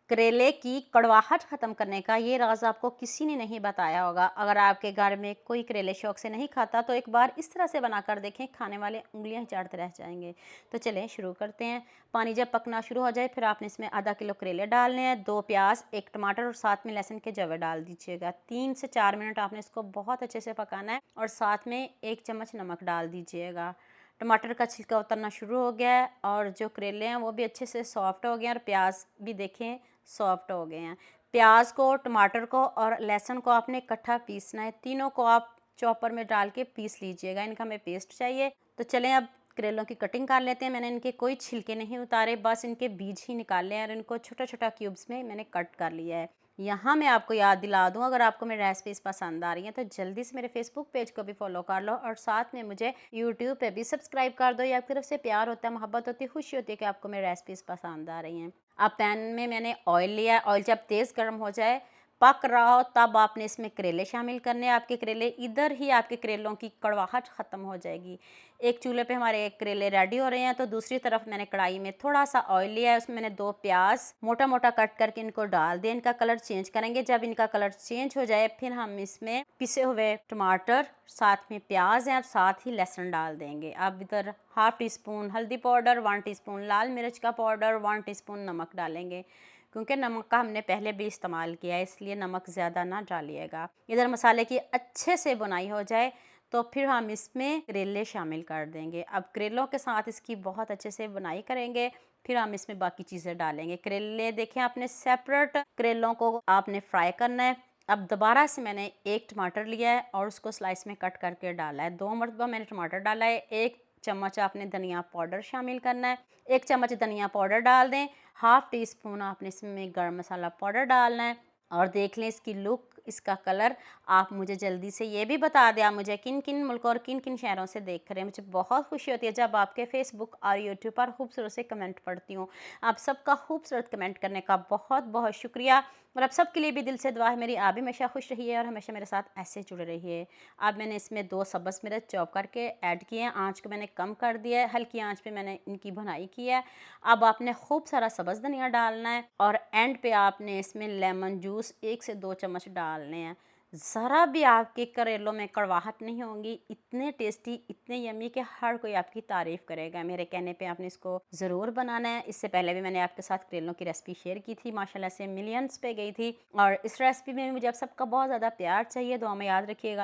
करेले की कड़वाहट ख़त्म करने का ये राज़ आपको किसी ने नहीं बताया होगा। अगर आपके घर में कोई करेले शौक से नहीं खाता तो एक बार इस तरह से बनाकर देखें, खाने वाले उँगलियां ही चाटते रह जाएंगे। तो चलें शुरू करते हैं। पानी जब पकना शुरू हो जाए फिर आपने इसमें आधा किलो करेले डालने हैं, 2 प्याज, 1 टमाटर और साथ में लहसुन के जवे डाल दीजिएगा। 3 से 4 मिनट आपने इसको बहुत अच्छे से पकाना है और साथ में 1 चम्मच नमक डाल दीजिएगा। टमाटर का छिलका उतरना शुरू हो गया है और जो करेले हैं वो भी अच्छे से सॉफ्ट हो गए हैं और प्याज भी देखें सॉफ्ट हो गए हैं। प्याज को, टमाटर को और लहसुन को आपने इकट्ठा पीसना है। तीनों को आप चॉपर में डाल के पीस लीजिएगा, इनका हमें पेस्ट चाहिए। तो चलें अब करेलों की कटिंग कर लेते हैं। मैंने इनके कोई छिलके नहीं उतारे, बस इनके बीज ही निकाले हैं और इनको छोटा छोटा क्यूब्स में मैंने कट कर लिया है। यहाँ मैं आपको याद दिला दूँ, अगर आपको मेरी रेसिपीज़ पसंद आ रही हैं तो जल्दी से मेरे फेसबुक पेज को भी फॉलो कर लो और साथ में मुझे यूट्यूब पे भी सब्सक्राइब कर दो। ये आपकी तरफ से प्यार होता है, मोहब्बत होती है, खुशी होती है कि आपको मेरी रेसिपीज़ पसंद आ रही हैं। अब पैन में मैंने ऑयल लिया। ऑयल जब तेज़ गर्म हो जाए, पक रहा हो, तब आपने इसमें करेले शामिल करने हैं। आपके करेले इधर ही आपके करेलों की कड़वाहट ख़त्म हो जाएगी। एक चूल्हे पे हमारे करेले रेडी हो रहे हैं तो दूसरी तरफ मैंने कढ़ाई में थोड़ा सा ऑयल लिया है। उसमें मैंने 2 प्याज मोटा मोटा कट करके इनको डाल दिया। इनका कलर चेंज करेंगे। जब इनका कलर चेंज हो जाए फिर हम इसमें पिसे हुए टमाटर, साथ में प्याज हैं और साथ ही लहसुन डाल देंगे। अब इधर हाफ़ टी स्पून हल्दी पाउडर, 1 टीस्पून लाल मिर्च का पाउडर, 1 टीस्पून नमक डालेंगे। क्योंकि नमक का हमने पहले भी इस्तेमाल किया है इसलिए नमक ज़्यादा ना डालिएगा। इधर मसाले की अच्छे से बुनाई हो जाए तो फिर हम इसमें करेले शामिल कर देंगे। अब करेलों के साथ इसकी बहुत अच्छे से बुनाई करेंगे, फिर हम इसमें बाकी चीज़ें डालेंगे। करेले देखें आपने सेपरेट करेलों को आपने फ्राई करना है। अब दोबारा से मैंने 1 टमाटर लिया है और उसको स्लाइस में कट करके डाला है। 2 मरतबा मैंने टमाटर डाला है। 1 चम्मच आपने धनिया पाउडर शामिल करना है। 1 चम्मच धनिया पाउडर डाल दें। हाफ़ टी स्पून आपने इसमें गरम मसाला पाउडर डालना है और देख लें इसकी लुक, इसका कलर। आप मुझे जल्दी से ये भी बता दें आप मुझे किन किन मुल्कों और किन किन शहरों से देख रहे हैं। मुझे बहुत खुशी होती है जब आपके फेसबुक और यूट्यूब पर खूबसूरत से कमेंट पढ़ती हूँ। आप सबका खूबसूरत कमेंट करने का बहुत बहुत शुक्रिया और आप सबके लिए भी दिल से दुआ है मेरी, आप भी हमेशा खुश रहिए और हमेशा मेरे साथ ऐसे जुड़े रहिए। अब मैंने इसमें 2 सब्ज़ मिर्च चॉप करके ऐड किए हैं। आँच को मैंने कम कर दिया है, हल्की आँच पे मैंने इनकी भुनाई की है। अब आपने खूब सारा सब्ज़ धनिया डालना है और एंड पे आपने इसमें लेमन जूस 1 से 2 चम्मच डालने हैं। ज़रा भी आपके करेलों में कड़वाहट नहीं होंगी, इतने टेस्टी, इतने यम्मी कि हर कोई आपकी तारीफ़ करेगा। मेरे कहने पे आपने इसको ज़रूर बनाना है। इससे पहले भी मैंने आपके साथ करेलों की रेसिपी शेयर की थी, माशाल्लाह से मिलियंस पे गई थी और इस रेसिपी में मुझे आप सबका बहुत ज़्यादा प्यार चाहिए। दुआ में याद रखिएगा।